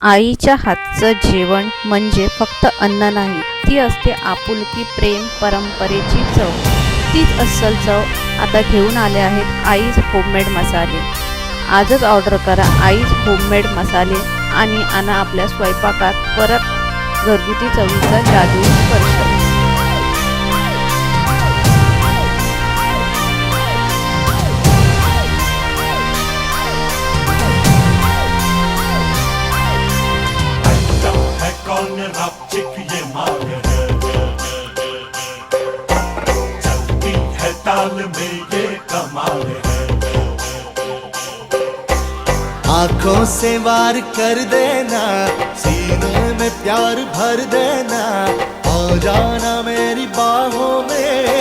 आईच्या हातचं जेवण म्हणजे फक्त अन्न नाही, ती असते आपुलकी, प्रेम, परंपरेची चव. तीच अस्सल चव आता घेऊन आले आहेत आईज होममेड मसाले. आजच ऑर्डर करा आईज होममेड मसाले आणि आणा आपल्या स्वयंपाकात परत घरगुती चवीचा जादुई स्पर्श. कौन रब चिक ये माल है, चलती है ताल में ये कमाल है। आंखों से वार कर देना, सीने में प्यार भर देना, आ जाना मेरी बाहों में।